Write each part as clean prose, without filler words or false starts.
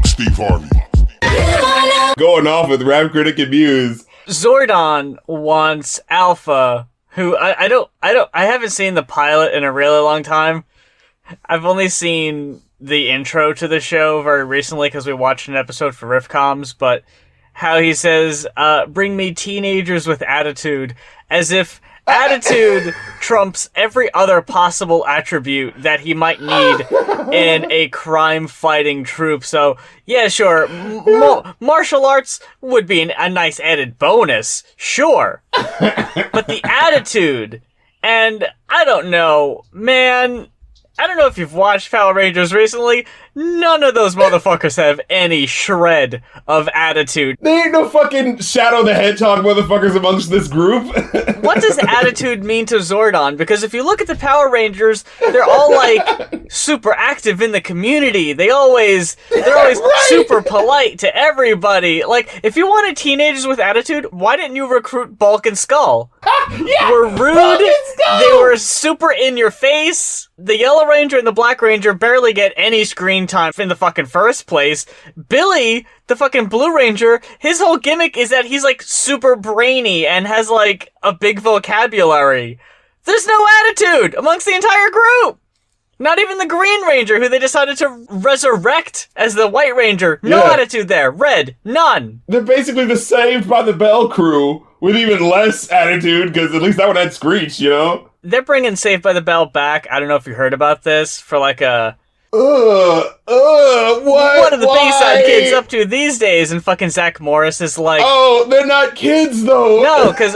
Steve Harvey. Going off with Rap Critic and Muse. Zordon wants Alpha, who I haven't seen the pilot in a really long time. I've only seen the intro to the show very recently because we watched an episode for Riffcoms, but how he says, bring me teenagers with attitude, as if attitude trumps every other possible attribute that he might need in a crime-fighting troop. So, yeah, sure, martial arts would be a nice added bonus, sure. But the attitude, and I don't know, man, I don't know if you've watched Power Rangers recently, none of those motherfuckers have any shred of attitude. There ain't no fucking Shadow the Hedgehog motherfuckers amongst this group. What does attitude mean to Zordon? Because if you look at the Power Rangers, they're all, like, super active in the community. They're always right. Super polite to everybody. Like, if you wanted teenagers with attitude, why didn't you recruit Bulk and Skull? Yeah, were rude, they were super in your face. The Yellow Ranger and the Black Ranger barely get any screen time in the fucking first place. Billy, the fucking Blue Ranger, his whole gimmick is that he's, like, super brainy and has, like, a big vocabulary. There's no attitude amongst the entire group! Not even the Green Ranger, who they decided to resurrect as the White Ranger. No attitude there. Red, none. They're basically the Saved by the Bell crew with even less attitude, because at least that one had Screech, you know? They're bringing Saved by the Bell back. I don't know if you heard about this, for like a... What are the Bayside kids up to these days? And fucking Zach Morris is like... Oh, they're not kids, though! No, because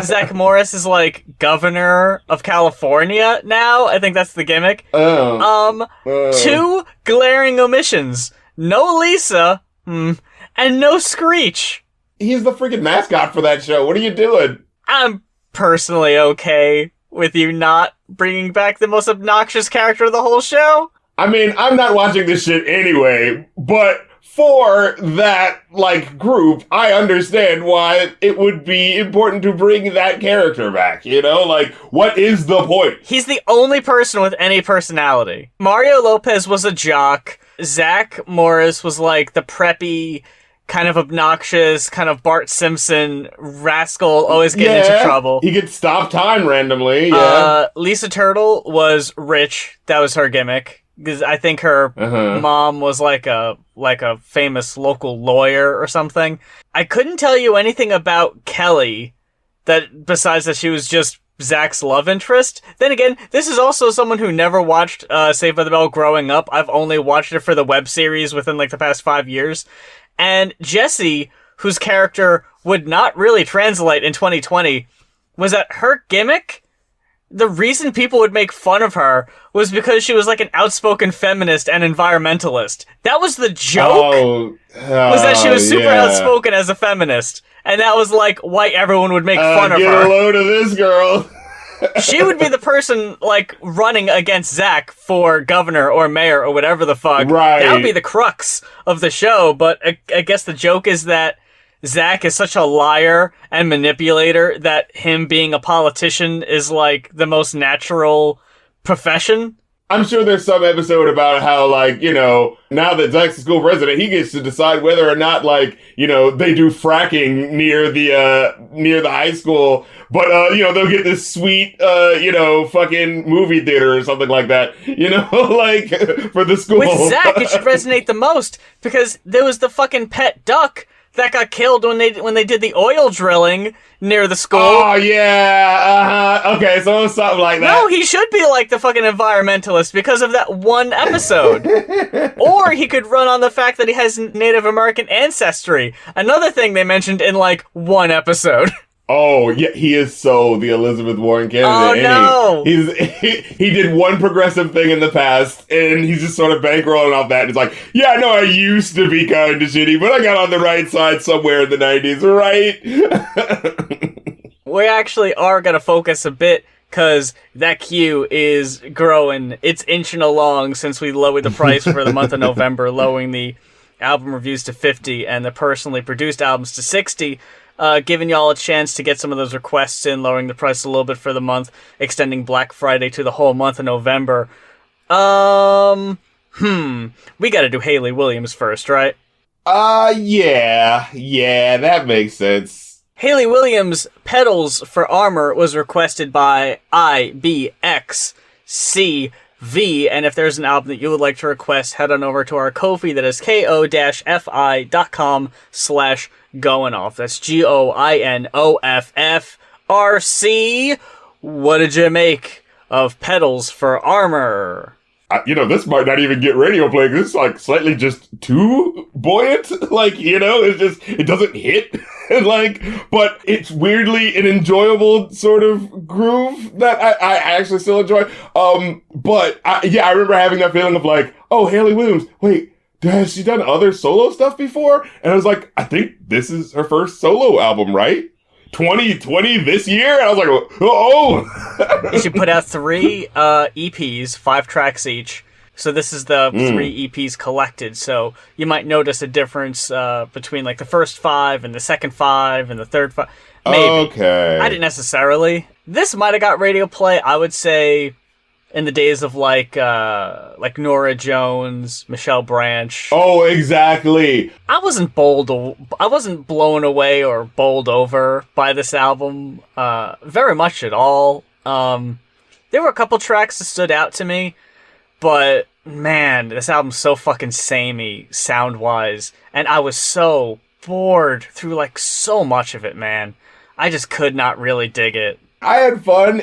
Zach Morris is like governor of California now. I think that's the gimmick. Two glaring omissions. No Lisa, and no Screech. He's the freaking mascot for that show. What are you doing? I'm personally okay with you not bringing back the most obnoxious character of the whole show. I mean, I'm not watching this shit anyway, but for that, like, group, I understand why it would be important to bring that character back, you know? Like, what is the point? He's the only person with any personality. Mario Lopez was a jock. Zach Morris was, like, the preppy, kind of obnoxious, kind of Bart Simpson rascal, always getting into trouble. He could stop time randomly, Lisa Turtle was rich. That was her gimmick. Because I think her mom was like a famous local lawyer or something. I couldn't tell you anything about Kelly, that besides that she was just Zach's love interest. Then again, this is also someone who never watched Saved by the Bell growing up. I've only watched it for the web series within like the past 5 years. And Jessie, whose character would not really translate in 2020, was that her gimmick... The reason people would make fun of her was because she was like an outspoken feminist and environmentalist. That was the joke. Was that she was super outspoken as a feminist. And that was like why everyone would make fun of her. Get a load of this girl. She would be the person like running against Zach for governor or mayor or whatever the fuck. Right. That would be the crux of the show. But I guess the joke is that Zach is such a liar and manipulator that him being a politician is like the most natural profession. I'm sure there's some episode about how, like, you know, now that Zach's the school president, he gets to decide whether or not, like, you know, they do fracking near the high school. But, you know, they'll get this sweet, you know, fucking movie theater or something like that, you know, like, for the school. With Zach, it should resonate the most because there was the fucking pet duck that got killed when they did the oil drilling near the school. Oh, yeah, okay, so it was something like that. No, he should be like the fucking environmentalist because of that one episode. Or he could run on the fact that he has Native American ancestry. Another thing they mentioned in, like, one episode. Oh, yeah, he is so the Elizabeth Warren candidate. Oh, no! He did one progressive thing in the past, and he's just sort of bankrolling off that. And it's like, yeah, no, I used to be kind of shitty, but I got on the right side somewhere in the 90s, right? We actually are going to focus a bit, because that queue is growing. It's inching along since we lowered the price for the month of November, lowering the album reviews to 50 and the personally produced albums to 60. Giving y'all a chance to get some of those requests in, lowering the price a little bit for the month, extending Black Friday to the whole month of November. we gotta do Hayley Williams first, right? Yeah, that makes sense. Hayley Williams' Petals For Armor was requested by IBXCV, and if there's an album that you would like to request, head on over to our Ko-fi, that is ko-fi.com/goinoff. That's GOINOFFRC. What did you make of Petals For Armor? This might not even get radio play. This is like slightly just too buoyant. It doesn't hit. But it's weirdly an enjoyable sort of groove that I actually still enjoy. I remember having that feeling of like, oh, Hayley Williams, wait, has she done other solo stuff before? And I was like, I think this is her first solo album, right? 2020 this year? And I was like, oh! She put out 3 EPs, 5 tracks each. So this is the 3 EPs collected. So you might notice a difference between like the first 5 and the second 5 and the third 5. Maybe. Okay. I didn't necessarily. This might have got radio play, I would say, in the days of like Norah Jones, Michelle Branch. Oh, exactly. I wasn't blown away or bowled over by this album very much at all. There were a couple tracks that stood out to me, but man, this album's so fucking samey sound-wise, and I was so bored through like so much of it, man. I just could not really dig it. I had fun.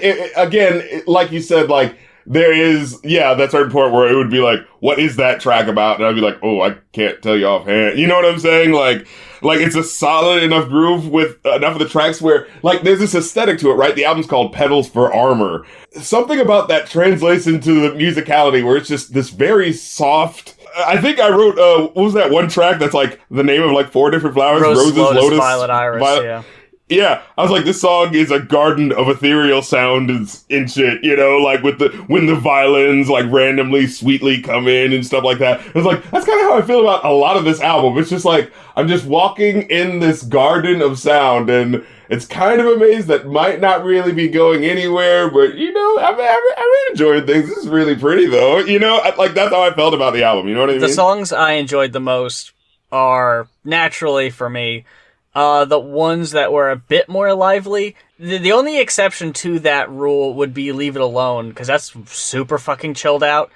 Like you said, like, there is, that certain point where it would be like, what is that track about? And I'd be like, oh, I can't tell you offhand. You know what I'm saying? Like it's a solid enough groove with enough of the tracks where, like, there's this aesthetic to it, right? The album's called Petals For Armor. Something about that translates into the musicality where it's just this very soft. I think I wrote, what was that one track that's like the name of like 4 different flowers? Roses, Lotus, Violet, Iris, yeah. Yeah, I was like, this song is a garden of ethereal sound and shit, like when the violins like randomly sweetly come in and stuff like that. I was like, that's kind of how I feel about a lot of this album. It's just like, I'm just walking in this garden of sound, and it's kind of a maze that might not really be going anywhere, but I'm enjoying things. This is really pretty though, that's how I felt about the album, you know what I mean? The songs I enjoyed the most are, naturally for me, the ones that were a bit more lively. The only exception to that rule would be Leave It Alone, because that's super fucking chilled out,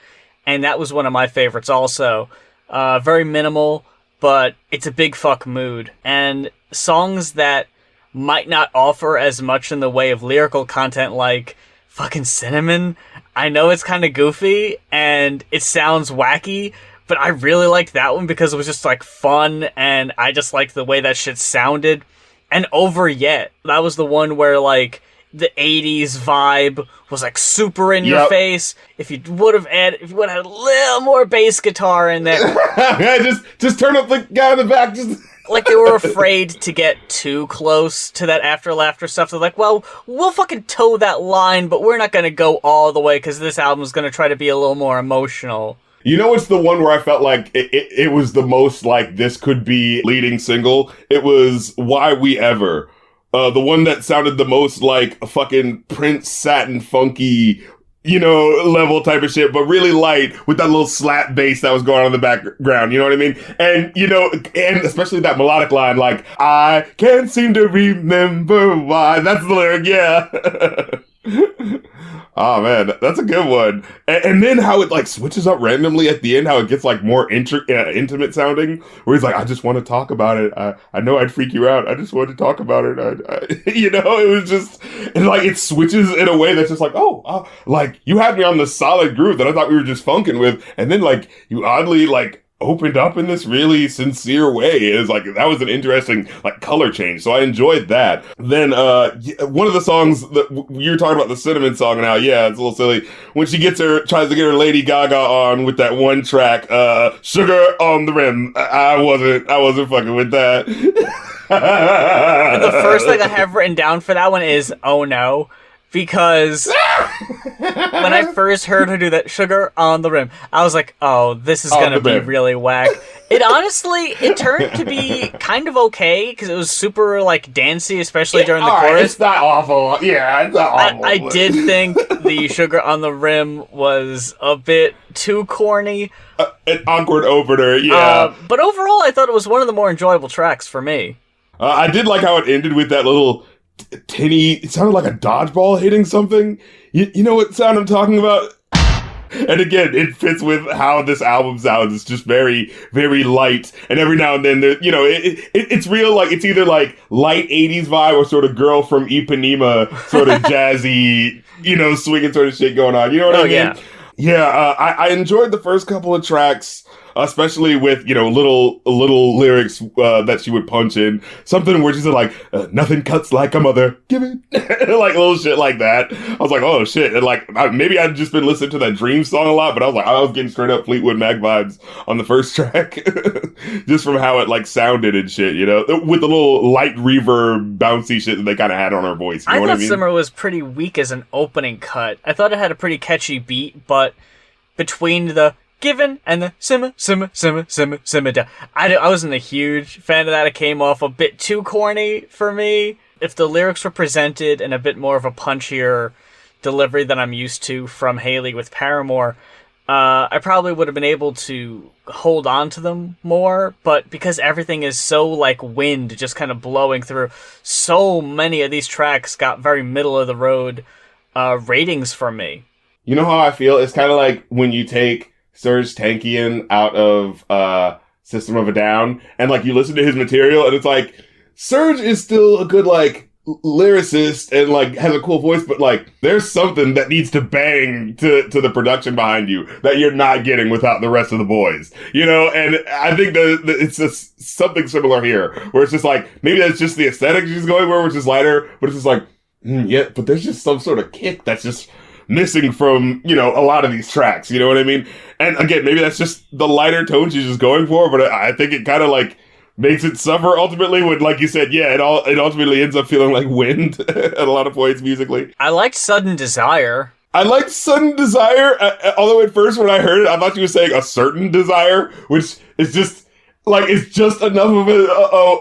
and that was one of my favorites also. Very minimal, but it's a big fuck mood. And songs that might not offer as much in the way of lyrical content, like fucking Cinnamon. I know it's kind of goofy, and it sounds wacky, but I really liked that one because it was just like fun, and I just liked the way that shit sounded. And Over Yet, that was the one where like the 80s vibe was like super in your face. If you would have had a little more bass guitar in there. just turn up the guy in the back. Like they were afraid to get too close to that After Laughter stuff. They're like, well, we'll fucking toe that line, but we're not going to go all the way because this album is going to try to be a little more emotional. You know, it's the one where I felt like it was the most like this could be leading single. It was Why We Ever. The one that sounded the most like a fucking Prince Satin funky, level type of shit, but really light with that little slap bass that was going on in the background. You know what I mean? And, and especially that melodic line, like, I can't seem to remember why. That's the lyric, yeah. Oh man, that's a good one. And then how it like switches up randomly at the end, how it gets like more intimate sounding, where he's like, I just want to talk about it. I know I'd freak you out. I just want to talk about it. It was just, and like it switches in a way that's just like, like you had me on the solid groove that I thought we were just funking with. And then like you oddly like opened up in this really sincere way. It was like, that was an interesting like color change. So I enjoyed that. Then, one of the songs that you were talking about, the Cinnamon song, and how, it's a little silly when she tries to get her Lady Gaga on with that one track, Sugar on the Rim. I wasn't fucking with that. The first thing I have written down for that one is, oh no. because when I first heard her do that sugar on the rim, I was like, oh, this is going to be really whack. It turned to be kind of okay, because it was super, like, dancey, especially during the chorus. It's not awful. Yeah, it's not awful. I did think the sugar on the rim was a bit too corny. An awkward opener, yeah. But overall, I thought it was one of the more enjoyable tracks for me. I did like how it ended with that little tinny, it sounded like a dodgeball hitting something. You know what sound I'm talking about? And again, it fits with how this album sounds. It's just very, very light. And every now and then, it's real, like, it's either like light 80s vibe or sort of Girl from Ipanema, sort of jazzy, swinging sort of shit going on. You know what I mean? Yeah. Yeah, I enjoyed the first couple of tracks, especially with, little lyrics that she would punch in. Something where she's like, nothing cuts like a mother, give it. Like little shit like that. I was like, oh shit. And like, maybe I'd just been listening to that Dream song a lot, but I was getting straight up Fleetwood Mac vibes on the first track. Just from how it like sounded and shit, with the little light reverb, bouncy shit that they kind of had on her voice. You know what I mean? Simmer was pretty weak as an opening cut. I thought it had a pretty catchy beat, but between the given and the simmer down, I wasn't a huge fan of that. It came off a bit too corny for me. If the lyrics were presented in a bit more of a punchier delivery than I'm used to from Hayley with Paramore, I probably would have been able to hold on to them more, but because everything is so like wind just kind of blowing through, so many of these tracks got very middle of the road ratings from me. You know how I feel? It's kind of like when you take Serj Tankian out of System of a Down, and like you listen to his material, and it's like Serj is still a good like lyricist and like has a cool voice, but like there's something that needs to bang to the production behind you that you're not getting without the rest of the boys, And I think it's just something similar here, where it's just like maybe that's just the aesthetic she's going for, which is lighter, but it's just like yeah, but there's just some sort of kick that's just missing from, a lot of these tracks, you know what I mean? And again, maybe that's just the lighter tone she's just going for, but I think it kind of like makes it suffer ultimately when, like you said, yeah, it ultimately ends up feeling like wind at a lot of points musically. I liked Sudden Desire. Although at first when I heard it, I thought you were saying a certain desire, which is just like, it's just enough of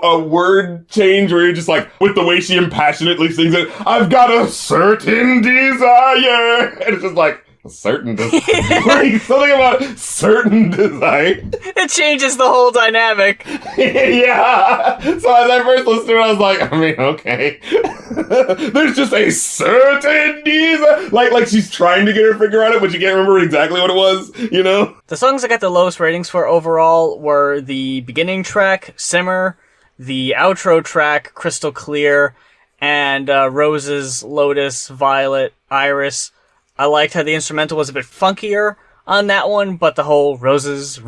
a word change where you're just like, with the way she impassionately sings it, I've got a certain desire. And it's just like, a certain desire. Like, something about certain desire. It changes the whole dynamic. Yeah. So as I first listened to it, I was like, okay. There's just a certain desire. Like she's trying to get her finger on it, but you can't remember exactly what it was, The songs I got the lowest ratings for overall were the beginning track, Simmer, the outro track, Crystal Clear, and Roses, Lotus, Violet, Iris. I liked how the instrumental was a bit funkier on that one, but the whole roses,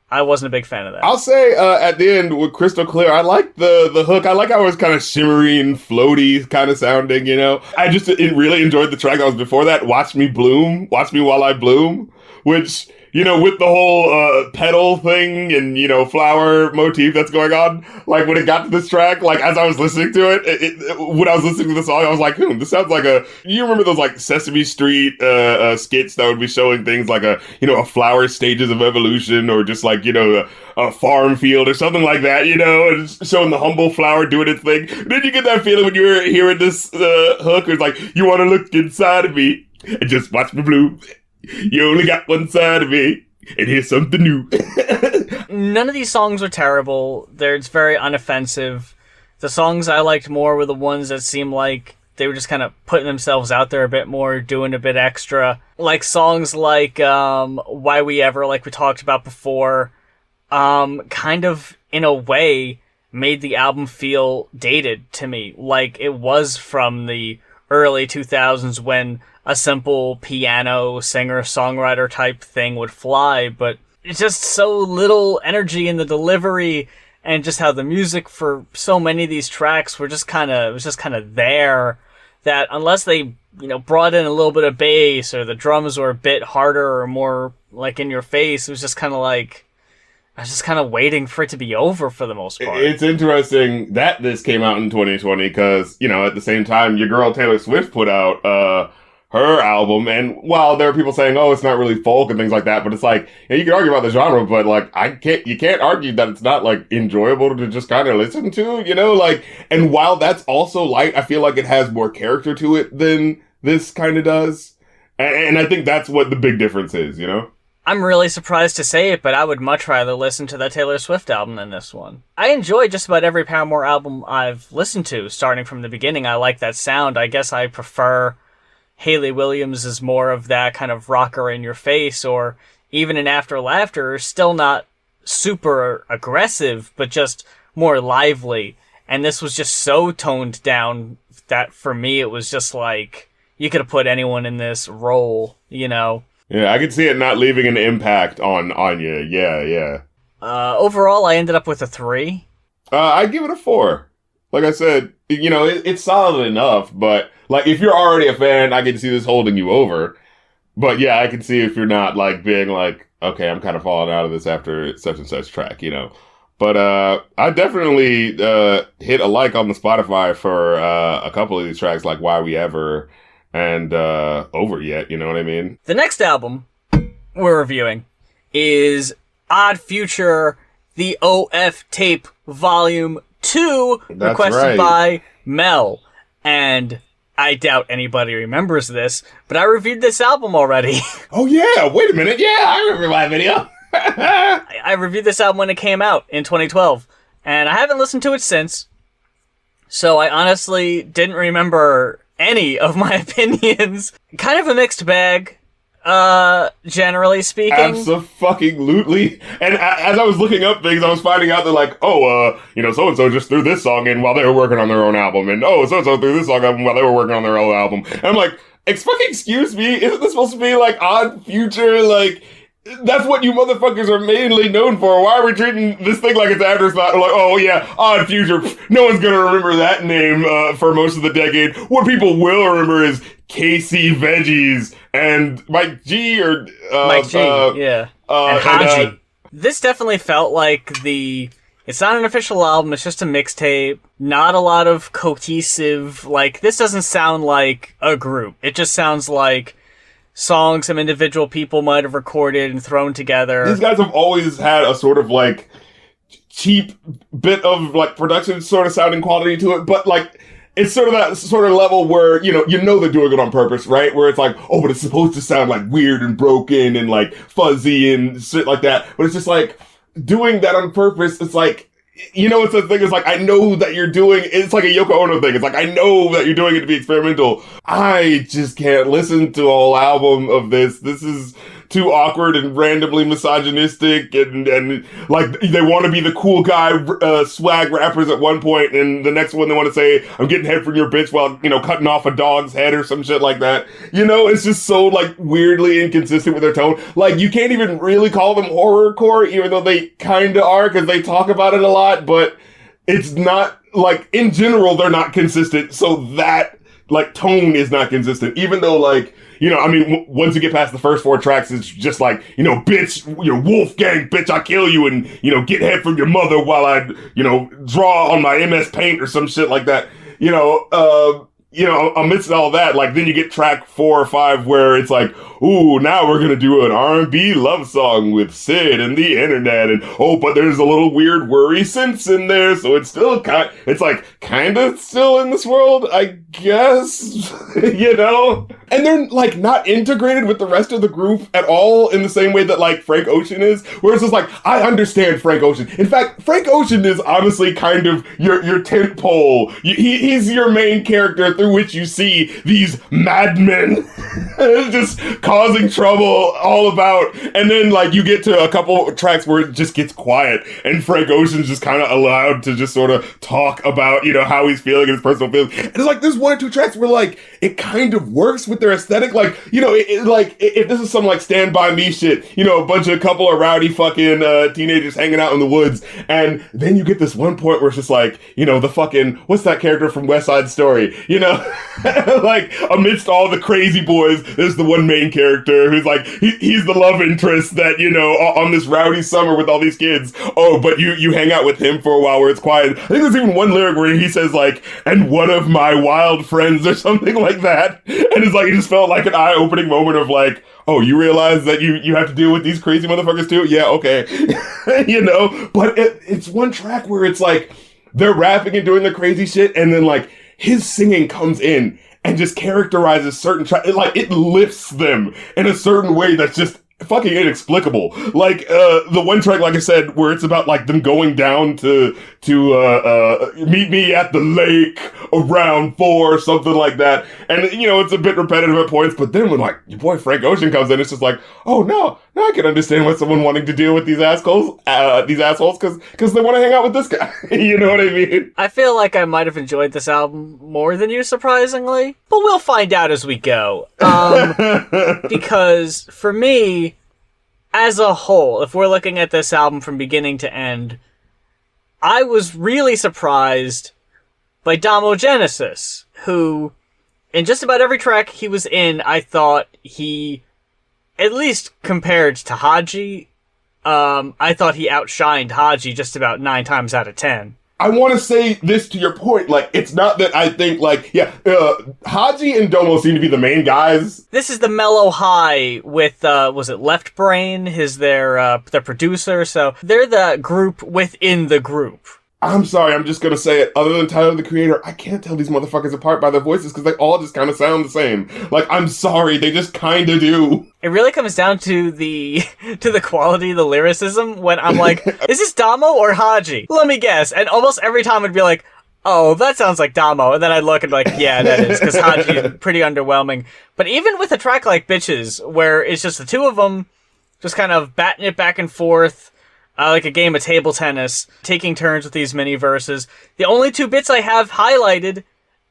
I wasn't a big fan of that. I'll say at the end with Crystal Clear, I like the hook. I like how it was kind of shimmery and floaty kind of sounding, I just really enjoyed the track that was before that, Watch Me Bloom, Watch Me While I Bloom, which, with the whole petal thing and, flower motif that's going on, like when it got to this track, like as I was listening to it, when I was listening to the song, I was like, this sounds like you remember those like Sesame Street skits that would be showing things like a flower stages of evolution, or just like, a farm field or something like that, and showing the humble flower doing its thing. Did you get that feeling when you were hearing this hook? It's like, you want to look inside of me and just watch me bloom. You only got one side of me, and here's something new. None of these songs are terrible. It's very unoffensive. The songs I liked more were the ones that seemed like they were just kind of putting themselves out there a bit more, doing a bit extra. Like songs like Why We Ever, like we talked about before, kind of, in a way, made the album feel dated to me. Like it was from the early 2000s when a simple piano singer-songwriter type thing would fly, but it's just so little energy in the delivery, and just how the music for so many of these tracks was just kind of there, that unless they, brought in a little bit of bass, or the drums were a bit harder or more like in your face, it was just kind of like, I was just kind of waiting for it to be over for the most part. It's interesting that this came out in 2020 because, you know, at the same time, your girl Taylor Swift put out her album, and while there are people saying, oh, it's not really folk and things like that, but it's like, yeah, you can argue about the genre, but like, you can't argue that it's not like enjoyable to just kind of listen to, you know, like, and while that's also light, I feel like it has more character to it than this kind of does. And I think that's what the big difference is, you know? I'm really surprised to say it, but I would much rather listen to the Taylor Swift album than this one. I enjoy just about every Paramore album I've listened to, starting from the beginning. I like that sound. I guess I prefer Hayley Williams as more of that kind of rocker in your face, or even in After Laughter, still not super aggressive, but just more lively. And this was just so toned down that for me it was just like, you could have put anyone in this role, you know? Yeah, I could see it not leaving an impact on you. Yeah. Overall, I ended up with a 3. I'd give it a 4. Like I said, you know, it's solid enough, but like if you're already a fan, I can see this holding you over. But yeah, I can see if you're not like being like, okay, I'm kind of falling out of this after such and such track, you know. But I definitely hit a like on the Spotify for a couple of these tracks, like Why We Ever and Over Yet, you know what I mean? The next album we're reviewing is Odd Future, the OF Tape Volume 2, That's requested right. by Mel. And I doubt anybody remembers this, but I reviewed this album already. Oh yeah, wait a minute. Yeah, I remember my video. I reviewed this album when it came out in 2012, and I haven't listened to it since. So I honestly didn't remember any of my opinions. Kind of a mixed bag, generally speaking. Abso-fucking-lutely. And as I was looking up things, I was finding out that like, you know, so-and-so just threw this song in while they were working on their own album. And so-and-so threw this song in while they were working on their own album. And I'm like, excuse me, isn't this supposed to be like Odd Future? Like, that's what you motherfuckers are mainly known for. Why are we treating this thing like it's an afterthought? Like, oh yeah, Odd Future. No one's gonna remember that name for most of the decade. What people will remember is KC Veggies and Mike G or Mike G, yeah, and Haji. This definitely felt like it's not an official album. It's just a mixtape. Not a lot of cohesive. Like, this doesn't sound like a group. It just sounds like songs some individual people might have recorded and thrown together. These guys have always had a sort of like cheap bit of like production sort of sounding quality to it, but like it's sort of that sort of level where, you know they're doing it on purpose, right? Where it's like, oh, but it's supposed to sound like weird and broken and like fuzzy and shit like that. But it's just like doing that on purpose. It's like, you know, it's the thing is like, I know that you're doing, it's like a Yoko Ono thing. It's like, I know that you're doing it to be experimental. I just can't listen to a whole album of this. This is too awkward and randomly misogynistic and like they want to be the cool guy, swag rappers at one point, and the next one they want to say, I'm getting head from your bitch while, you know, cutting off a dog's head or some shit like that. You know, it's just so like weirdly inconsistent with their tone. Like, you can't even really call them horrorcore, even though they kinda are, because they talk about it a lot, but it's not, like, in general, they're not consistent, so that, like, tone is not consistent, even though, like, you know, I mean, once you get past the first 4 tracks, it's just like, you know, bitch, you know, Wolfgang, bitch, I kill you, and, you know, get head from your mother while I, you know, draw on my MS Paint or some shit like that. You know, amidst all that, like, then you get track 4 or 5 where it's like, ooh, now we're gonna do an R&B love song with Sid and the internet, and oh, but there's a little weird worry sense in there, so it's still it's like kinda still in this world, I guess, you know? And they're like not integrated with the rest of the group at all in the same way that like Frank Ocean is, where it's just like, I understand Frank Ocean. In fact, Frank Ocean is honestly kind of your tent pole. He's your main character through which you see these madmen just causing trouble all about, and then like you get to a couple tracks where it just gets quiet and Frank Ocean's just kind of allowed to just sort of talk about, you know, how he's feeling and his personal feelings. And it's like there's 1 or 2 tracks where like it kind of works with their aesthetic, like, you know, like if this is some like Stand By Me shit, you know, a couple of rowdy fucking teenagers hanging out in the woods, and then you get this one point where it's just like, you know, the fucking, what's that character from West Side Story, you know, like amidst all the crazy boys, there's the one main character who's like he's the love interest that, you know, on this rowdy summer with all these kids. Oh, but you hang out with him for a while where it's quiet. I think there's even one lyric where he says like, and one of my wild friends or something like that. And it's like, it just felt like an eye-opening moment of like, oh, you realize that you have to deal with these crazy motherfuckers too? Yeah, okay. You know, but it's one track where it's like they're rapping and doing the crazy shit, and then like his singing comes in and just characterizes certain tracks. Like it lifts them in a certain way that's just fucking inexplicable. Like the one track, like I said, where it's about like them going down to meet me at the lake around 4 or something like that. And you know, it's a bit repetitive at points, but then when like your boy Frank Ocean comes in, it's just like, oh no, now I can understand why someone wanting to deal with these assholes because they want to hang out with this guy. You know what I mean? I feel like I might have enjoyed this album more than you, surprisingly, but we'll find out as we go. Because for me, as a whole, if we're looking at this album from beginning to end, I was really surprised by Damogenesis, who, in just about every track he was in, I thought he, at least compared to Haji, I thought he outshined Haji just about 9 times out of 10. I want to say this to your point, like, it's not that I think, like, Haji and Domo seem to be the main guys. This is the mellow high with, was it Left Brain, their producer, so they're the group within the group. I'm sorry, I'm just gonna say it. Other than Tyler, the Creator, I can't tell these motherfuckers apart by their voices because they all just kind of sound the same. Like, I'm sorry, they just kind of do. It really comes down to the quality of the lyricism when I'm like, is this Damo or Haji? Let me guess. And almost every time I'd be like, oh, that sounds like Damo. And then I'd look and be like, yeah, that is, because Haji is pretty underwhelming. But even with a track like Bitches, where it's just the two of them just kind of batting it back and forth, like a game of table tennis, taking turns with these mini verses. The only 2 bits I have highlighted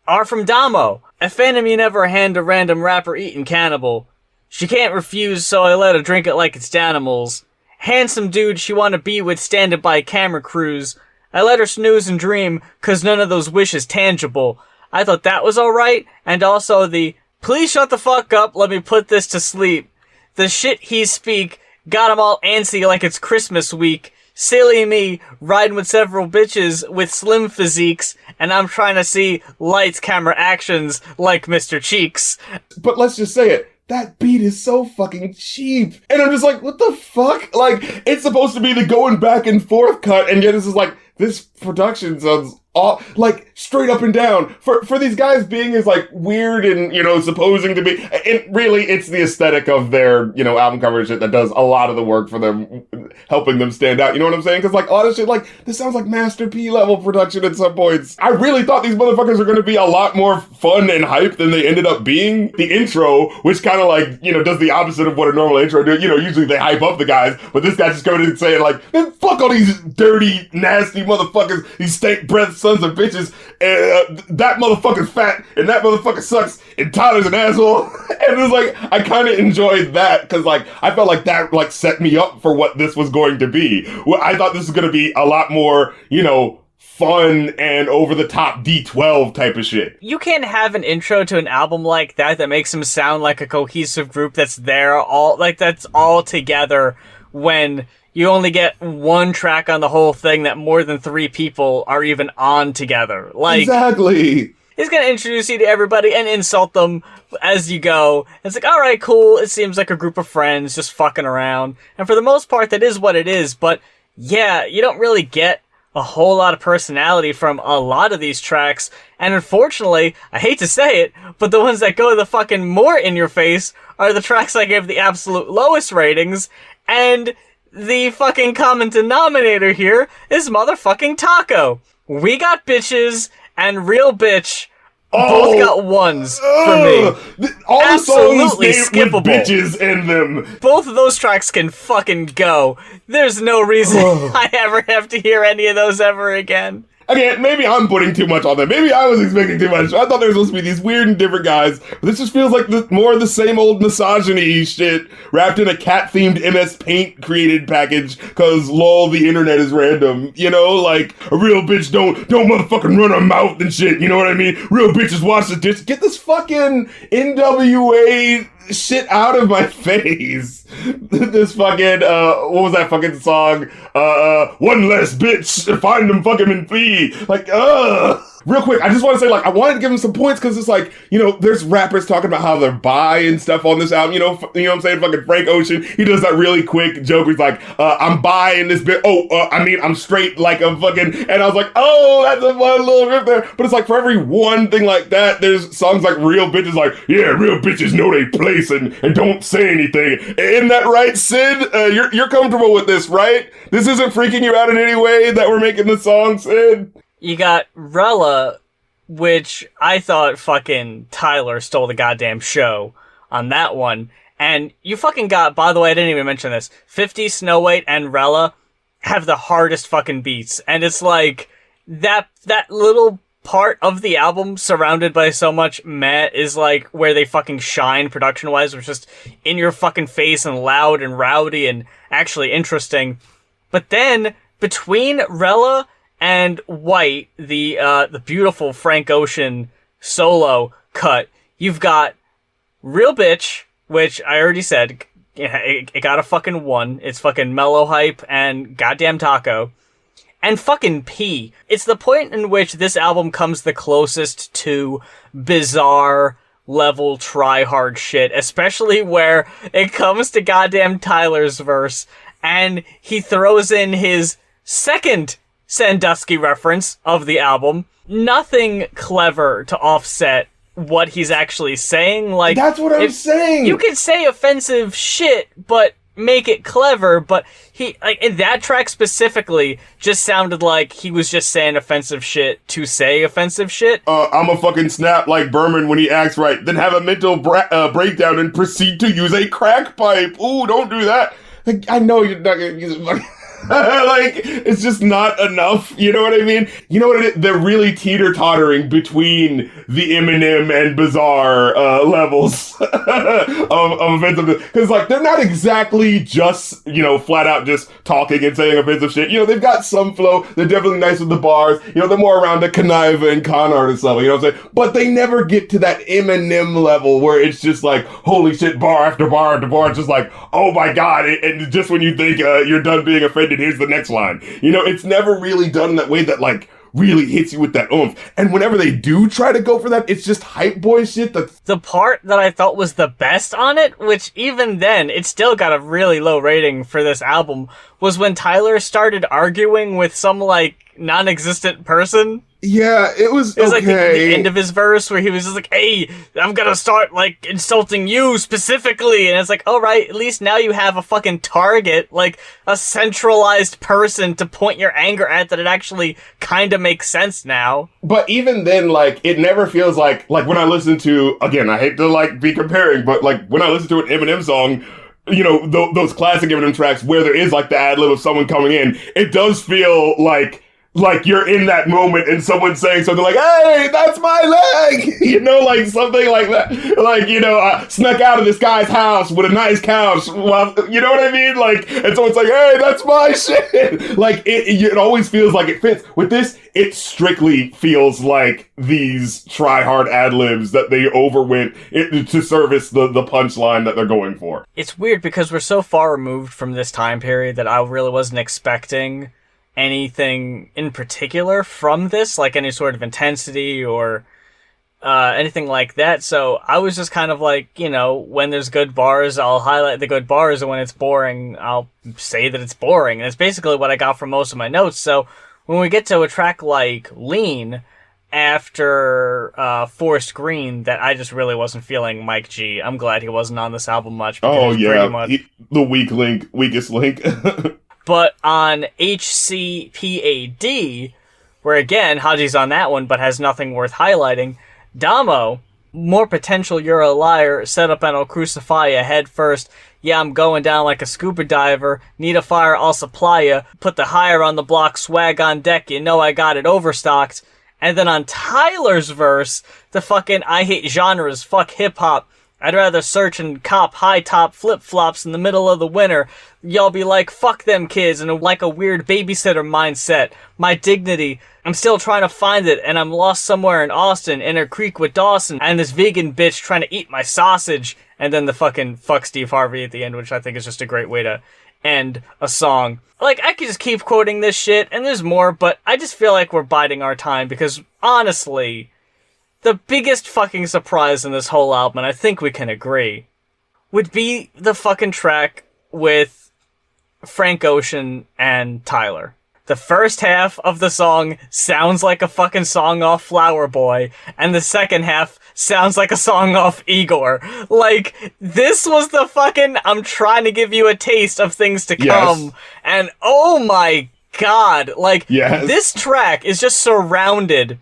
are from Damo. A phantom you never hand a random rapper eating cannibal. She can't refuse, so I let her drink it like it's Danimals. Handsome dude she wanna be with standing by camera crews. I let her snooze and dream, cause none of those wishes tangible. I thought that was alright, and also the, please shut the fuck up, let me put this to sleep. The shit he speak, got 'em all antsy like it's Christmas week. Silly me, riding with several bitches with slim physiques, and I'm trying to see lights, camera, actions like Mr. Cheeks. But let's just say it. That beat is so fucking cheap. And I'm just like, what the fuck? Like, it's supposed to be the going back and forth cut, and yet this is like, this production sounds all, like, straight up and down. For these guys being as, like, weird and, you know, supposing to be, and really, it's the aesthetic of their, you know, album cover shit that does a lot of the work for them, helping them stand out. You know what I'm saying? Because, like, a lot of shit, like, this sounds like Master P level production at some points. I really thought these motherfuckers were going to be a lot more fun and hype than they ended up being. The intro, which kind of, like, you know, does the opposite of what a normal intro do. You know, usually they hype up the guys, but this guy just coming in and saying, like, man, fuck all these dirty, nasty motherfuckers, these stank breath sons of bitches, and that motherfucker's fat, and that motherfucker sucks, and Tyler's an asshole. And it's like, I kind of enjoyed that, because, like, I felt like that, like, set me up for what this was going to be. Well, I thought this was going to be a lot more, you know, fun and over-the-top D12 type of shit. You can't have an intro to an album like that makes them sound like a cohesive group that's that's all together when you only get one track on the whole thing that more than 3 people are even on together. Like, exactly. He's gonna introduce you to everybody and insult them as you go. It's like, alright, cool, it seems like a group of friends just fucking around. And for the most part, that is what it is, but yeah, you don't really get a whole lot of personality from a lot of these tracks, and unfortunately, I hate to say it, but the ones that go the fucking more in your face are the tracks I give the absolute lowest ratings, and the fucking common denominator here is motherfucking Taco. We got Bitches and Real Bitch both got 1s for me. All absolutely the songs skippable. With bitches in them. Both of those tracks can fucking go. There's no reason I ever have to hear any of those ever again. Again, maybe I'm putting too much on them. Maybe I was expecting too much. I thought there was supposed to be these weird and different guys. But this just feels like more of the same old misogyny shit wrapped in a cat-themed MS Paint created package. Cause lol, the internet is random. You know, like a real bitch don't motherfucking run her mouth and shit. You know what I mean? Real bitches wash the dish. Get this fucking NWA shit out of my face. This fucking what was that fucking song? One less bitch, find them, fuck him and flee. Like, real quick, I just want to say, like, I wanted to give him some points because it's like, you know, there's rappers talking about how they're bi and stuff on this album. You know what I'm saying? Fucking Frank Ocean, he does that really quick joke. He's like, I'm bi in this bit. I'm straight like a fucking. And I was like, oh, that's a fun little riff there. But it's like for every one thing like that, there's songs like Real Bitches, like, yeah, real bitches know they place and don't say anything. Isn't that right, Sid? You're comfortable with this, right? This isn't freaking you out in any way that we're making the song, Sid? You got Rella, which I thought fucking Tyler stole the goddamn show on that one. And you fucking got, by the way, I didn't even mention this, 50, Snow White, and Rella have the hardest fucking beats. And it's like, that little part of the album surrounded by so much meh is like where they fucking shine production-wise, which is just in your fucking face and loud and rowdy and actually interesting. But then, between Rella and White, the beautiful Frank Ocean solo cut, you've got Real Bitch, which I already said, it got a fucking 1. It's fucking mellow hype and goddamn taco. And fucking P. It's the point in which this album comes the closest to bizarre level try-hard shit, especially where it comes to goddamn Tyler's verse, and he throws in his second Sandusky reference of the album. Nothing clever to offset what he's actually saying. Like, that's what I'm saying. You could say offensive shit, but make it clever. But he, like, in that track specifically, just sounded like he was just saying offensive shit to say offensive shit. I'm a fucking snap like Berman when he acts right, then have a mental breakdown and proceed to use a crack pipe. Ooh, don't do that. Like, I know you're not gonna use it. Like, it's just not enough. You know what I mean? You know what it is? They're really teeter-tottering between the Eminem and Bizarre levels of offensive. Because, like, they're not exactly just, you know, flat out just talking and saying offensive shit. You know, they've got some flow. They're definitely nice with the bars. You know, they're more around the connive and con artist level. You know what I'm saying? But they never get to that Eminem level where it's just like, holy shit, bar after bar after bar. It's just like, oh my God. And just when you think you're done being offended, here's the next line. You know, it's never really done in that way that, like, really hits you with that oomph. And whenever they do try to go for that, it's just hype boy shit. The part that I thought was the best on it, which even then, it still got a really low rating for this album, was when Tyler started arguing with some, like, non-existent person. Yeah, it was okay. Like the end of his verse where he was just like, hey, I'm gonna start, like, insulting you specifically. And it's like, all right, at least now you have a fucking target, like a centralized person to point your anger at that it actually kind of makes sense now. But even then, like, it never feels like when I listen to, again, I hate to, like, be comparing, but, like, when I listen to an Eminem song, you know, those classic Eminem tracks where there is, like, the ad-lib of someone coming in, it does feel like you're in that moment and someone's saying something like, hey, that's my leg! You know, like something like that. Like, you know, I snuck out of this guy's house with a nice couch. Well, you know what I mean? Like, and someone's like, hey, that's my shit! Like, it always feels like it fits. With this, it strictly feels like these try-hard ad-libs that they overwent to service the punchline that they're going for. It's weird because we're so far removed from this time period that I really wasn't expecting anything in particular from this, like any sort of intensity or anything like that. So I was just kind of like, you know, when there's good bars, I'll highlight the good bars, and when it's boring, I'll say that it's boring. And it's basically what I got from most of my notes. So when we get to a track like Lean after Forest Green, that I just really wasn't feeling Mike G. I'm glad he wasn't on this album much. Oh yeah, the weakest link. But on HCPAD, where again, Haji's on that one, but has nothing worth highlighting, Damo, More potential, you're a liar. Set up and I'll crucify ya head first. Yeah, I'm going down like a scuba diver. Need a fire, I'll supply ya. Put the hire on the block, swag on deck. You know I got it overstocked. And then on Tyler's verse, the fucking I hate genres, fuck hip-hop. I'd rather search and cop high-top flip-flops in the middle of the winter. Y'all be like, fuck them kids, and like a weird babysitter mindset. My dignity, I'm still trying to find it, and I'm lost somewhere in Austin, in a creek with Dawson, and this vegan bitch trying to eat my sausage. And then the fucking fuck Steve Harvey at the end, which I think is just a great way to end a song. Like, I could just keep quoting this shit, and there's more, but I just feel like we're biding our time, because honestly, the biggest fucking surprise in this whole album, and I think we can agree, would be the fucking track with Frank Ocean and Tyler. The first half of the song sounds like a fucking song off Flower Boy, and the second half sounds like a song off Igor. Like, this was the fucking, I'm trying to give you a taste of things to come, yes. And oh my god, like, yes. This track is just surrounded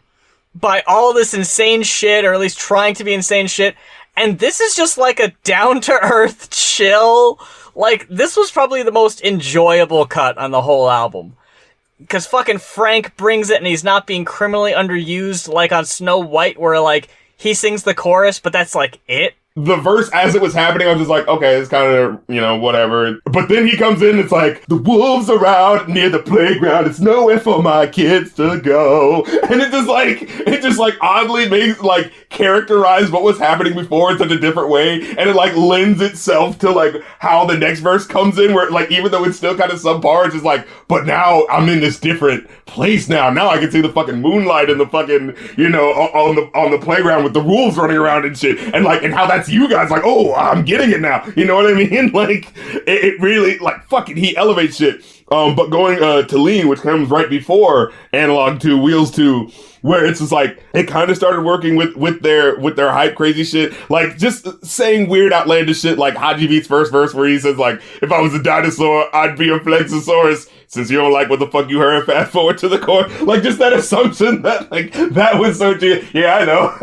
by all this insane shit, or at least trying to be insane shit, and this is just like a down-to-earth chill. Like, this was probably the most enjoyable cut on the whole album. Because fucking Frank brings it and he's not being criminally underused like on Snow White where, like, he sings the chorus, but that's, like, it. The verse, as it was happening, I was just like, okay, it's kind of, you know, whatever. But then he comes in, it's like, the wolves are out near the playground. It's nowhere for my kids to go. And it just oddly makes, like, characterize what was happening before in such a different way. And it, like, lends itself to, like, how the next verse comes in, where, like, even though it's still kind of subpar, it's just like, but now I'm in this different place now. Now I can see the fucking moonlight and the fucking, you know, on the playground with the wolves running around and shit. And, like, and how that's you guys, like, oh, I'm getting it now. You know what I mean? Like, it really, like, fucking, he elevates shit. But going to Lean, which comes right before Analog 2, Wheels 2, where it's just like, it kind of started working with their hype crazy shit. Like, just saying weird outlandish shit, like Haji Beats' first verse where he says, like, if I was a dinosaur, I'd be a Flexosaurus. Since you don't like what the fuck you heard, fast forward to the core. Like, just that assumption that, like, that was so true. Yeah, I know.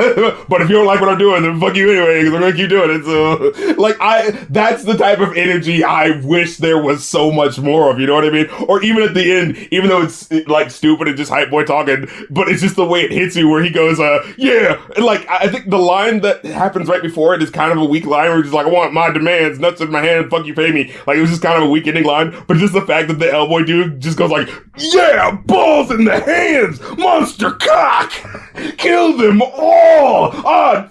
But if you don't like what I'm doing, then fuck you anyway, because I'm gonna keep doing it. So, like, that's the type of energy I wish there was so much more of, you know what I mean? Or even at the end, even though it's, like, stupid and just hype boy talking, but it's just the way it hits you where he goes, yeah. And, like, I think the line that happens right before it is kind of a weak line where he's like, I want my demands, nuts in my hand, fuck you, pay me. Like, it was just kind of a weak ending line, but just the fact that the L-boy dude just goes like, yeah, balls in the hands, monster cock, kill them all.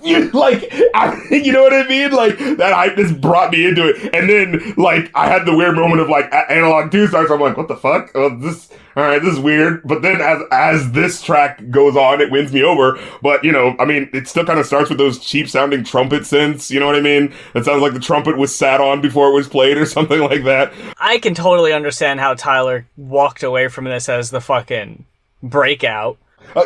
You know what I mean? Like, that hype just brought me into it. And then, like, I had the weird moment of, like, Analog 2 starts, I'm like, what the fuck? This is weird. But then as this track goes on, it wins me over. But, you know, I mean, it still kind of starts with those cheap sounding trumpet synths, you know what I mean? It sounds like the trumpet was sat on before it was played or something like that. I can totally understand how Tyler walked away from this as the fucking breakout.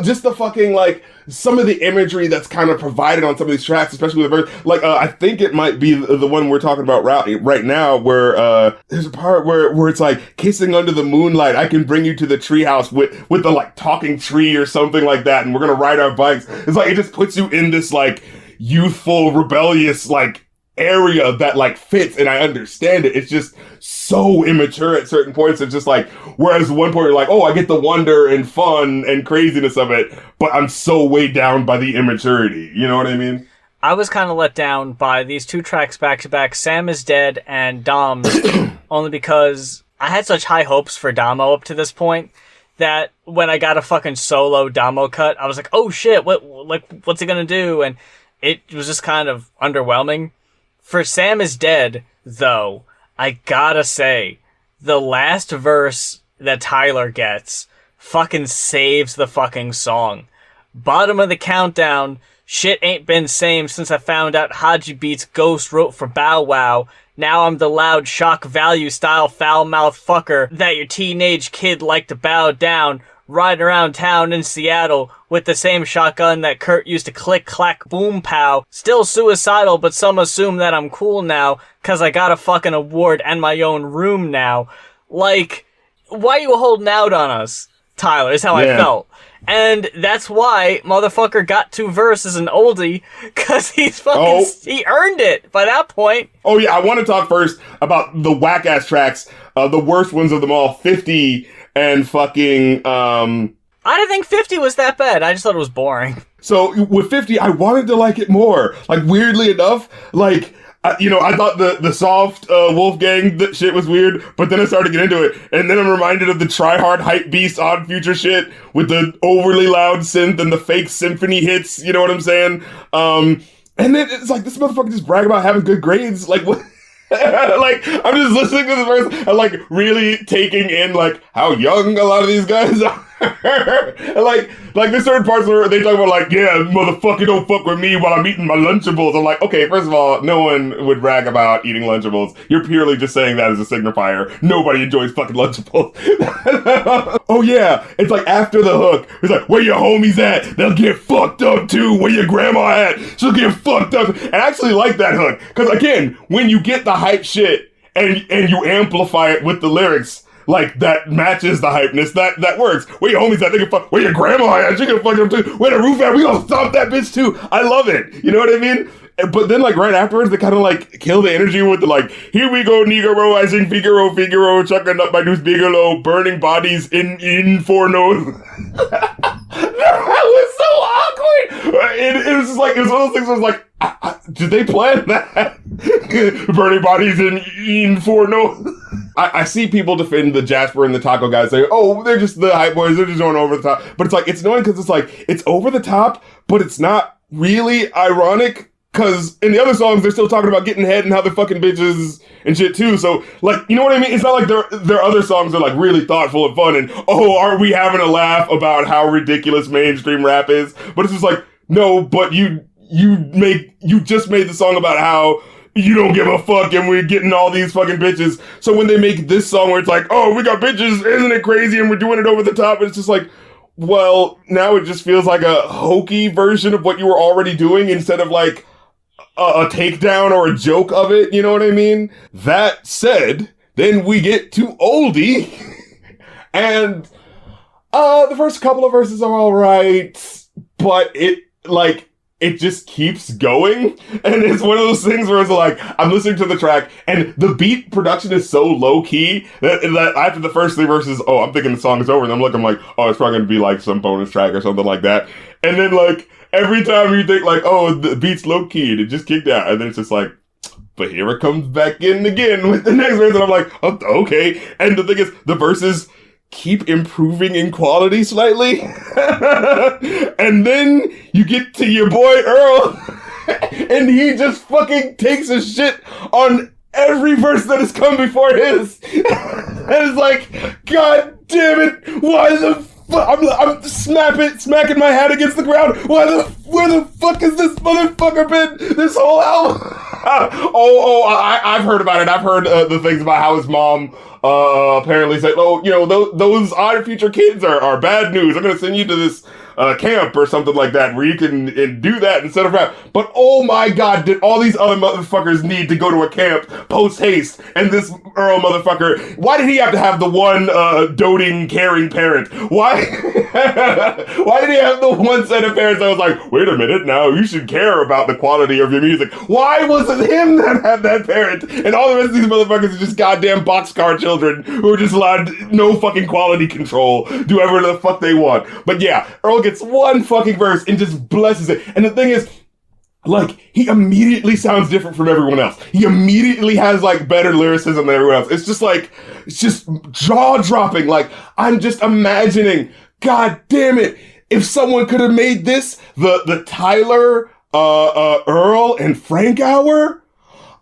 Just the fucking, like, some of the imagery that's kind of provided on some of these tracks, especially with the verse. Like, I think it might be the one we're talking about right now, where there's a part where it's like, kissing under the moonlight, I can bring you to the treehouse with the, like, talking tree or something like that, and we're gonna ride our bikes. It's like, it just puts you in this, like, youthful, rebellious, like, area that, like, fits, and I understand it. It's just so immature at certain points. It's just like, whereas one point you're like, oh, I get the wonder and fun and craziness of it, but I'm so weighed down by the immaturity. You know what I mean? I was kind of let down by these two tracks back to back, Sam is Dead and Dom's, only because I had such high hopes for Damo up to this point that when I got a fucking solo Damo cut, I was like, oh shit, what's he gonna do? And it was just kind of underwhelming. For Sam is Dead, though, I gotta say, the last verse that Tyler gets fucking saves the fucking song. Bottom of the countdown, shit ain't been same since I found out Haji Beats Ghost wrote for Bow Wow. Now I'm the loud shock value style foul mouth fucker that your teenage kid like to bow down. Riding around town in Seattle with the same shotgun that Kurt used to click, clack, boom, pow. Still suicidal, but some assume that I'm cool now, cause I got a fucking award and my own room now. Like, why are you holding out on us? Tyler, is how I felt. And that's why motherfucker got 2 verses an oldie, because he's fucking, he earned it by that point. Oh yeah, I want to talk first about the whack-ass tracks, the worst ones of them all, 50 and fucking, I didn't think 50 was that bad, I just thought it was boring. So with 50, I wanted to like it more. Like, weirdly enough, like, I thought the soft Wolfgang shit was weird, but then I started to get into it, and then I'm reminded of the try-hard hype beast Odd Future shit with the overly loud synth and the fake symphony hits, you know what I'm saying? And then it's like, this motherfucker just brag about having good grades, like, what? Like, I'm just listening to this verse and, like, really taking in, like, how young a lot of these guys are. And, like, there's certain parts where they talk about, like, yeah, motherfucker, don't fuck with me while I'm eating my Lunchables. I'm like, okay, first of all, no one would brag about eating Lunchables. You're purely just saying that as a signifier. Nobody enjoys fucking Lunchables. Oh, yeah, it's like after the hook, it's like, where your homies at? They'll get fucked up, too. Where your grandma at? She'll get fucked up. And I actually like that hook. Because, again, when you get the hype shit and you amplify it with the lyrics, like, that matches the hypeness, that works. Where your homies at? They can fuck. Where your grandma at? She can fuck them too. Where the roof at? We gonna stomp that bitch too. I love it. You know what I mean? But then, like, right afterwards, they kind of, like, kill the energy with the, like, here we go, Negro, I sing Figaro, chucking up my Deuce Bigelow, burning bodies in Inferno. That was so awkward. It was just like, it was one of those things where I was like, did they plan that? Burning bodies in Inferno. I see people defend the Jasper and the Taco guys, say, oh, they're just the hype boys, they're just going over the top. But it's like, it's annoying because it's like, it's over the top, but it's not really ironic. Because in the other songs, they're still talking about getting head and how they're fucking bitches and shit too. So, like, you know what I mean? It's not like their other songs are, like, really thoughtful and fun and, oh, aren't we having a laugh about how ridiculous mainstream rap is? But it's just like, no, but you just made the song about how you don't give a fuck and we're getting all these fucking bitches. So when they make this song where it's like, oh, we got bitches, isn't it crazy? And we're doing it over the top. And it's just like, well, now it just feels like a hokey version of what you were already doing instead of, like, a takedown or a joke of it, you know what I mean? That said, then we get to Oldie, and the first couple of verses are alright, but it just keeps going, and it's one of those things where it's like, I'm listening to the track, and the beat production is so low-key, that after the first 3 verses, oh, I'm thinking the song is over, and I'm looking like, oh, it's probably gonna be like some bonus track or something like that, and then, like, every time you think, like, oh, the beat's low-key, and it just kicked out, and then it's just like, but here it comes back in again with the next verse, and I'm like, oh, okay, and the thing is, the verses keep improving in quality slightly, and then you get to your boy Earl, and he just fucking takes a shit on every verse that has come before his, and it's like, god damn it, why the I'm smacking my head against the ground. Where the fuck has this motherfucker been this whole album? I've heard about it. I've heard the things about how his mom apparently said, oh, you know, those Odd Future kids are bad news. I'm gonna send you to this camp or something like that where you can do that instead of rap. But oh my god, did all these other motherfuckers need to go to a camp post haste? And this Earl motherfucker, why did he have to have the one doting, caring parent? Why why did he have the one set of parents that was like, wait a minute, now you should care about the quality of your music? Why was it him that had that parent? And all the rest of these motherfuckers are just goddamn boxcar children who are just allowed no fucking quality control, do whatever the fuck they want. But yeah, Earl gets one fucking verse and just blesses it. And the thing is, like, he immediately sounds different from everyone else. He immediately has, like, better lyricism than everyone else. It's just, like, it's just jaw-dropping. Like, I'm just imagining, god damn it, if someone could have made this the Tyler, Earl, and Frank hour,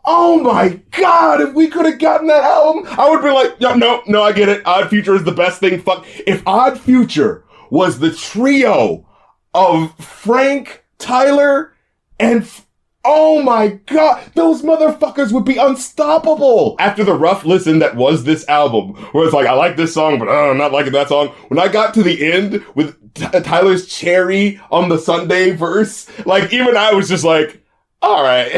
oh my god, if we could have gotten that album, I would be like, no, I get it. Odd Future is the best thing. Fuck. If Odd Future was the trio of Frank, Tyler, and oh my god, those motherfuckers would be unstoppable. After the rough listen that was this album, where it's like, I like this song, but I'm not liking that song. When I got to the end with Tyler's Cherry on the Sunday verse, like, even I was just like, all right.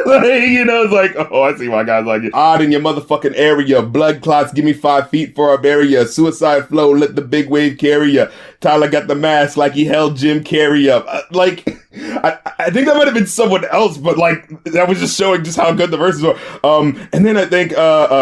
Like, it's like, oh, I see why guys like it. Odd in your motherfucking area. Blood clots, give me 5 feet for a barrier. Suicide flow, let the big wave carry ya. Tyler got the mask like he held Jim Carrey up. I think that might have been someone else, but like, that was just showing just how good the verses were. And then I think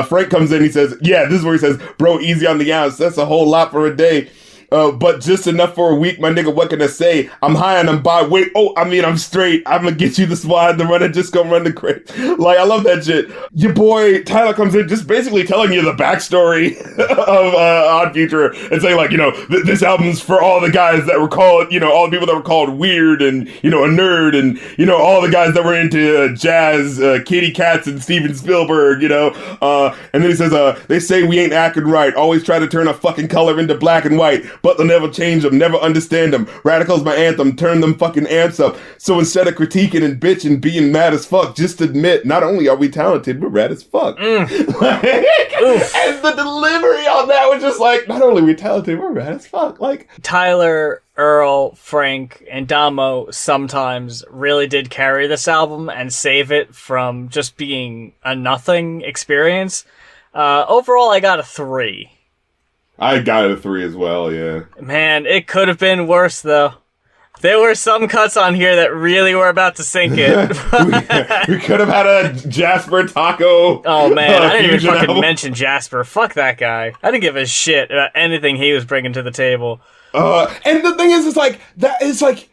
Frank comes in, he says, yeah, this is where he says, bro, easy on the ounce. That's a whole lot for a day. But just enough for a week, my nigga, what can I say? I'm high and I'm by. Wait, I'm straight. I'm gonna get you the squad, the runner, just gonna run the crate. Like, I love that shit. Your boy Tyler comes in just basically telling you the backstory of Odd Future and saying, like, this album's for all the guys that were called, all the people that were called weird and, a nerd and, all the guys that were into jazz, Kitty Cats and Steven Spielberg, and then he says, they say we ain't acting right. Always try to turn a fucking color into black and white. But they'll never change them, never understand them. Radical's my anthem, turn them fucking amps up. So instead of critiquing and bitching, being mad as fuck, just admit, not only are we talented, we're rad as fuck. And the delivery on that was just like, not only are we talented, we're rad as fuck. Like, Tyler, Earl, Frank, and Damo sometimes really did carry this album and save it from just being a nothing experience. Overall, I got a 3. I got a 3 as well, yeah. Man, it could have been worse, though. There were some cuts on here that really were about to sink it. we could have had a Jasper Taco. Oh, man, I didn't even fucking album. mention Jasper. Fuck that guy. I didn't give a shit about anything he was bringing to the table. And the thing is, it's like,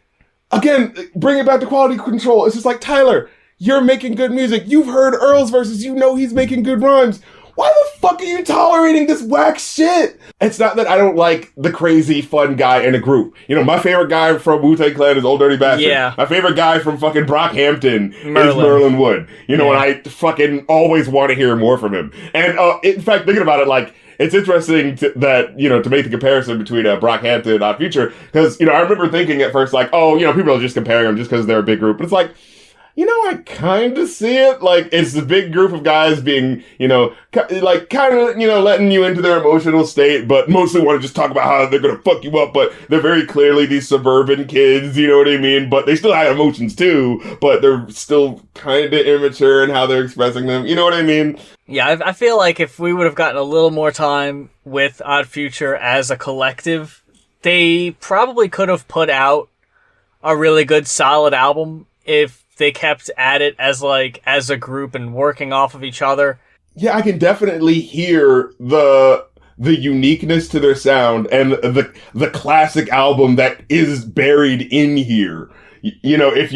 again, bring it back to quality control. It's just like, Tyler, you're making good music. You've heard Earl's verses. He's making good rhymes. Why the fuck are you tolerating this whack shit? It's not that I don't like the crazy fun guy in a group. My favorite guy from Wu-Tang Clan is Old Dirty Bastard. Yeah. My favorite guy from fucking Brockhampton is Merlin Wood. And I fucking always want to hear more from him. And in fact, thinking about it, like, it's interesting that, to make the comparison between Brockhampton and Odd Future, because, I remember thinking at first, like, people are just comparing them just because they're a big group. But it's like, I kind of see it. Like, it's a big group of guys being, kind of, letting you into their emotional state, but mostly want to just talk about how they're going to fuck you up, but they're very clearly these suburban kids, you know what I mean? But they still have emotions too, but they're still kind of immature in how they're expressing them. You know what I mean? Yeah, I feel like if we would have gotten a little more time with Odd Future as a collective, they probably could have put out a really good, solid album if they kept at it as a group and working off of each other. Yeah, I can definitely hear the uniqueness to their sound and the classic album that is buried in here. If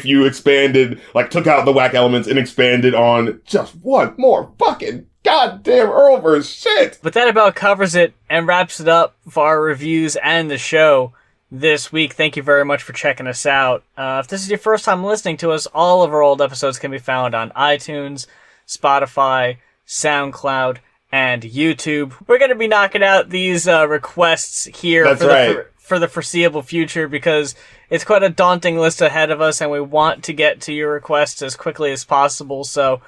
you expanded, like, took out the whack elements and expanded on just one more fucking goddamn Earl verse shit. But that about covers it and wraps it up for our reviews and the show this week. Thank you very much for checking us out. If this is your first time listening to us, all of our old episodes can be found on iTunes, Spotify, SoundCloud, and YouTube. We're going to be knocking out these requests here for the foreseeable future because it's quite a daunting list ahead of us and we want to get to your requests as quickly as possible. So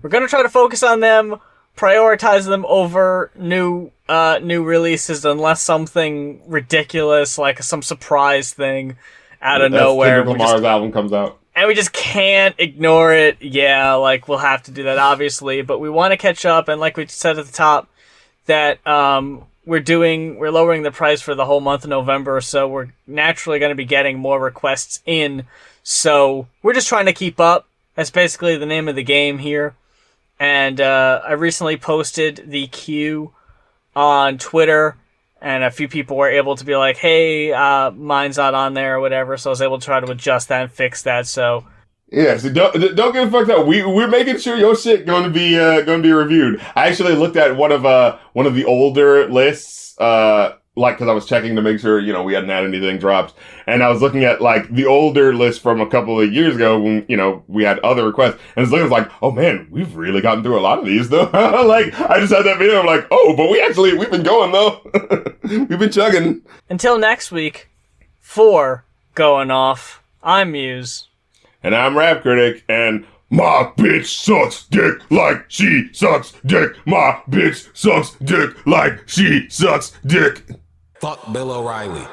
we're going to try to focus on them, prioritize them over new releases unless something ridiculous, like some surprise thing out of nowhere. Lamar's album comes out. And we just can't ignore it. Yeah, like, we'll have to do that, obviously. But we want to catch up, and like we said at the top, that we're lowering the price for the whole month of November, so we're naturally going to be getting more requests in. So we're just trying to keep up. That's basically the name of the game here. And I recently posted the queue on Twitter, and a few people were able to be like, hey, mine's not on there or whatever, so I was able to try to adjust that and fix that, so... Yeah, so don't get fucked up. We're making sure your shit going to be reviewed. I actually looked at one of the older lists, because I was checking to make sure, we hadn't had anything dropped. And I was looking at, the older list from a couple of years ago when, we had other requests. And it's like, oh man, we've really gotten through a lot of these, though. I just had that video, I'm like, oh, but we've been going, though. We've been chugging. Until next week, for Going Off, I'm Muse. And I'm Rap Critic, and my bitch sucks dick like she sucks dick. My bitch sucks dick like she sucks dick. Fuck Bill O'Reilly.